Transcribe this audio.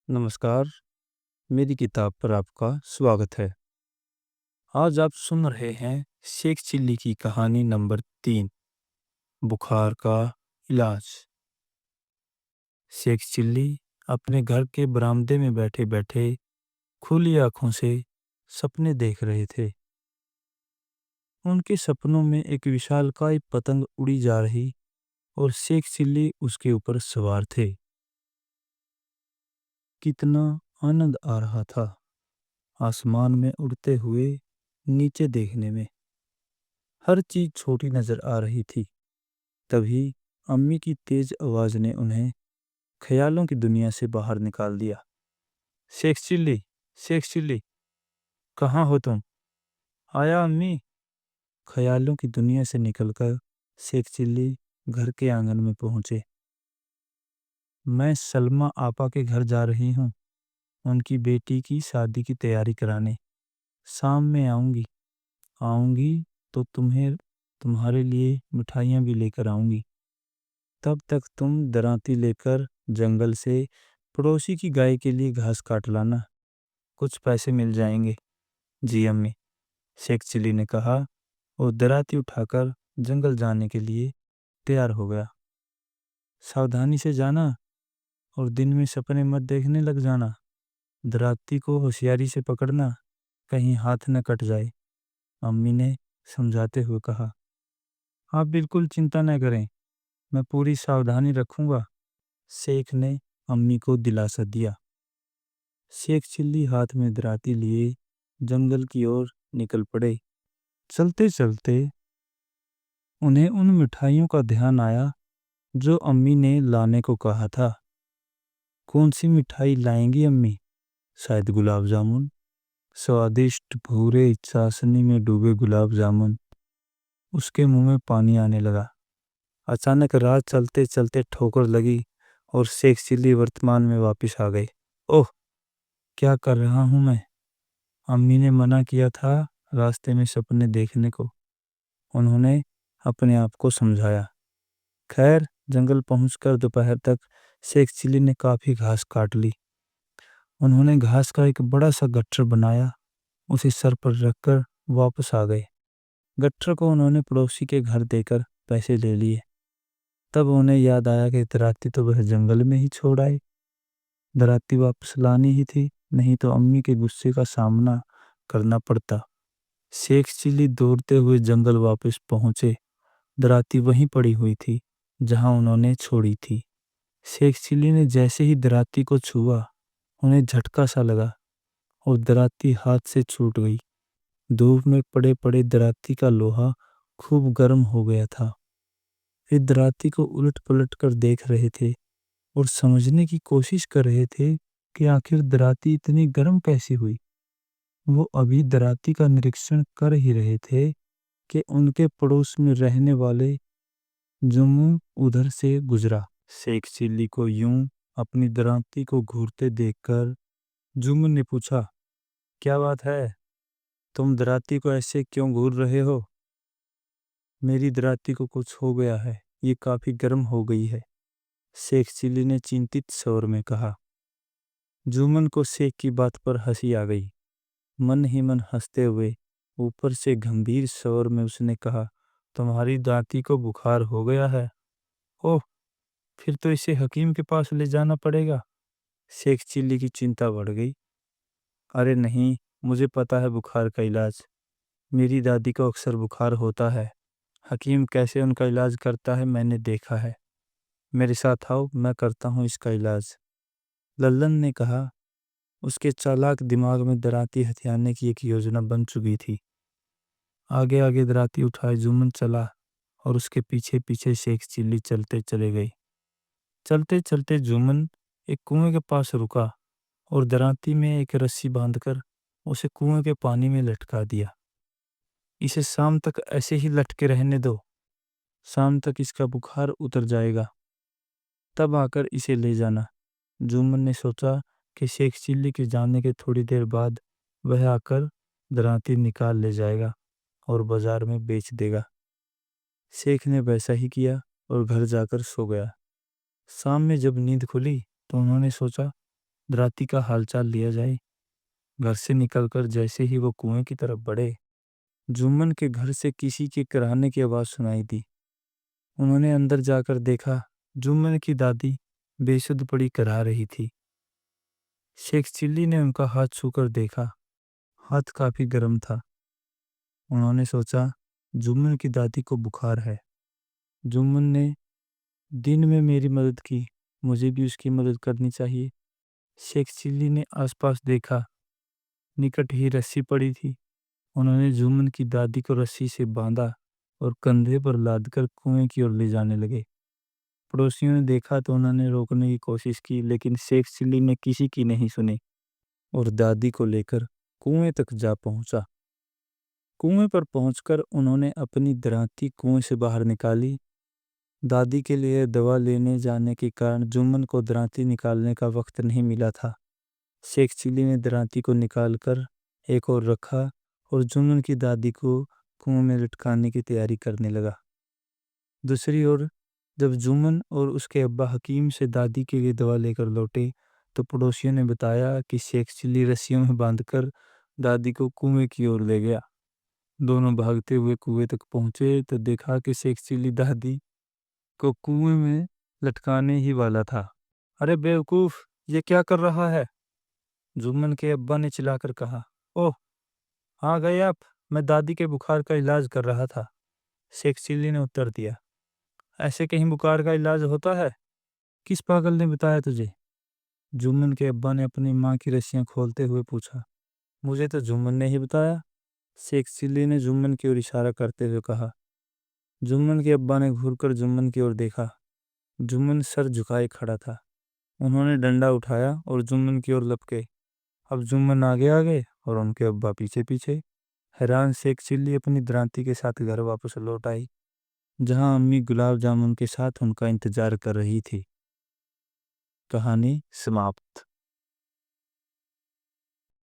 नमस्कार, मेरी किताब पर आपका स्वागत है। आज आप सुन रहे हैं शेख चिल्ली की कहानी नंबर 3, बुखार का इलाज। शेख चिल्ली अपने घर के बरामदे में बैठे-बैठे खुली आंखों से सपने देख रहे थे। उनके सपनों में एक विशालकाय पतंग उड़ी जा रही और शेख चिल्ली उसके ऊपर सवार थे। कितना आनंद आ रहा था आसमान में उड़ते हुए नीचे देखने में। हर चीज छोटी नजर आ रही थी। तभी अम्मी की तेज आवाज ने उन्हें ख्यालों की दुनिया से बाहर निकाल दिया। शेख चिल्ली, शेख चिल्ली, कहाँ हो तुम? आया अम्मी। ख्यालों की दुनिया से निकलकर शेख चिल्ली घर के आंगन में पहुंचे। मैं सलमा आपा के घर जा रही हूँ, उनकी बेटी की शादी की तैयारी कराने। शाम में आऊंगी। आऊंगी तो तुम्हारे लिए मिठाइयाँ भी लेकर आऊंगी। तब तक तुम दरांती लेकर जंगल से पड़ोसी की गाय के लिए घास काट लाना, कुछ पैसे मिल जाएंगे। जी अम्मी, शेख चिल्ली ने कहा और दराती उठाकर जंगल जाने के लिए तैयार हो गया। सावधानी से जाना और दिन में सपने मत देखने लग जाना। दराती को होशियारी से पकड़ना, कहीं हाथ न कट जाए, अम्मी ने समझाते हुए कहा। आप बिल्कुल चिंता न करें, मैं पूरी सावधानी रखूंगा, शेख ने अम्मी को दिलासा दिया। शेख चिल्ली हाथ में दराती लिए जंगल की ओर निकल पड़े। चलते चलते उन्हें उन मिठाइयों का ध्यान आया जो अम्मी ने लाने को कहा था। कौन सी मिठाई लाएंगी अम्मी? शायद गुलाब जामुन। स्वादिष्ट भूरे चाशनी में डूबे गुलाब जामुन। उसके मुंह में पानी आने लगा। अचानक राह चलते चलते ठोकर लगी और शेख चिल्ली वर्तमान में वापस आ गए। ओह, क्या कर रहा हूं मैं? अम्मी ने मना किया था रास्ते में सपने देखने को, उन्होंने अपने आप को समझाया। खैर, जंगल पहुंचकर दोपहर तक शेख चिल्ली ने काफी घास काट ली। उन्होंने घास का एक बड़ा सा गट्ठर बनाया, उसे सर पर रखकर वापस आ गए। गट्ठर को उन्होंने पड़ोसी के घर देकर पैसे ले लिए। तब उन्हें याद आया कि दराती तो वह जंगल में ही छोड़ आए। दराती वापस लानी ही थी, नहीं तो अम्मी के गुस्से का सामना करना पड़ता। शेख चिल्ली दौड़ते हुए जंगल वापस पहुंचे। दराती वहीं पड़ी हुई थी जहां उन्होंने छोड़ी थी। शेख चिल्ली ने जैसे ही दराती को छुआ, उन्हें झटका सा लगा और दराती हाथ से छूट गई। धूप में पड़े पड़े दराती का लोहा खूब गर्म हो गया था। वे दराती को उलट पलट कर देख रहे थे और समझने की कोशिश कर रहे थे कि आखिर दराती इतनी गर्म कैसे हुई। वो अभी दराती का निरीक्षण कर ही रहे थे कि उनके पड़ोस में रहने वाले जुम्मन उधर से गुजरा। शेख चिल्ली को यूं अपनी दराती को घूरते देखकर जुम्मन ने पूछा, क्या बात है? तुम दराती को ऐसे क्यों घूर रहे हो? मेरी दराती को कुछ हो गया है, ये काफी गर्म हो गई है, शेख चिल्ली ने चिंतित स्वर में कहा। जुम्मन को शेख की बात पर हंसी आ गई। मन ही मन हंसते हुए ऊपर से गंभीर स्वर में उसने कहा, तुम्हारी दाती को बुखार हो गया है? ओह, फिर तो इसे हकीम के पास ले जाना पड़ेगा। शेख चिल्ली की चिंता बढ़ गई। अरे नहीं, मुझे पता है बुखार का इलाज। मेरी दादी को अक्सर बुखार होता है। हकीम कैसे उनका इलाज करता है मैंने देखा है। मेरे साथ आओ, मैं करता हूँ इसका इलाज, लल्लन ने कहा। उसके चालाक दिमाग में दराती हथियाने की एक योजना बन चुकी थी। आगे आगे दराती उठाए जुम्मन चला और उसके पीछे पीछे शेख चिल्ली चलते चले गए। चलते चलते जुम्मन एक कुएं के पास रुका और दराती में एक रस्सी बांधकर उसे कुएं के पानी में लटका दिया। इसे शाम तक ऐसे ही लटके रहने दो, शाम तक इसका बुखार उतर जाएगा, तब आकर इसे ले जाना। जुम्मन ने सोचा कि शेख चिल्ली के जाने के थोड़ी देर बाद वह आकर दराती निकाल ले जाएगा और बाजार में बेच देगा। शेख ने वैसा ही किया और घर जाकर सो गया। शाम में जब नींद खुली तो उन्होंने सोचा, दराती का हालचाल लिया जाए। घर से निकलकर जैसे ही वो कुएं की तरफ बढ़े, जुम्मन के घर से किसी के कराहने की आवाज़ सुनाई दी। उन्होंने अंदर जाकर देखा, जुम्मन की दादी बेसुध पड़ी कराह रही थी। शेख चिल्ली ने उनका हाथ छूकर देखा। हाथ काफ़ी गर्म था। उन्होंने सोचा, जुम्मन की दादी को बुखार है। जुम्मन ने दिन में मेरी मदद की, मुझे भी उसकी मदद करनी चाहिए। शेख चिल्ली ने आसपास देखा। निकट ही रस्सी पड़ी थी। उन्होंने जुम्मन की दादी को रस्सी से बांधा और कंधे पर लादकर कुएं की ओर ले जाने लगे। पड़ोसियों ने देखा तो उन्होंने रोकने की कोशिश की, लेकिन शेख चिल्ली ने किसी की नहीं सुनी और दादी को लेकर कुएं तक जा पहुंचा। कुएं पर पहुंचकर उन्होंने अपनी दरांती कुएं से बाहर निकाली। दादी के लिए दवा लेने जाने के कारण जुम्मन को दरांती निकालने का वक्त नहीं मिला था। शेख चिल्ली ने दरांती को निकालकर एक और रखा और जुम्मन की दादी को कुएं में लटकाने की तैयारी करने लगा। दूसरी ओर जब जुम्मन और उसके अब्बा हकीम से दादी के लिए दवा लेकर लौटे तो पड़ोसियों ने बताया कि शेख चिल्ली रस्सियों में बांधकर दादी को कुएं की ओर ले गया। दोनों भागते हुए कुएं तक पहुंचे तो देखा कि शेख चिल्ली दादी को कुएं में लटकाने ही वाला था। अरे बेवकूफ, ये क्या कर रहा है? जुम्मन के अब्बा ने चिल्लाकर कहा। ओह, आ गए आप। मैं दादी के बुखार का इलाज कर रहा था, शेख चिल्ली ने उत्तर दिया। ऐसे कहीं बुखार का इलाज होता है? किस पागल ने बताया तुझे? जुम्मन के अब्बा ने अपनी माँ की रस्सियां खोलते हुए पूछा। मुझे तो जुम्मन ने ही बताया, शेख चिल्ली ने जुम्मन की ओर इशारा करते हुए कहा। जुम्मन के अब्बा ने घूरकर जुम्मन की ओर देखा। जुम्मन सर झुकाए खड़ा था। उन्होंने डंडा उठाया और जुम्मन की ओर लपके। अब जुम्मन आगे आगे और उनके अब्बा पीछे पीछे। हैरान शेख चिल्ली अपनी दरांती के साथ घर वापस लौट आई, जहां अम्मी गुलाब जामुन के साथ उनका इंतजार कर रही थी। कहानी समाप्त।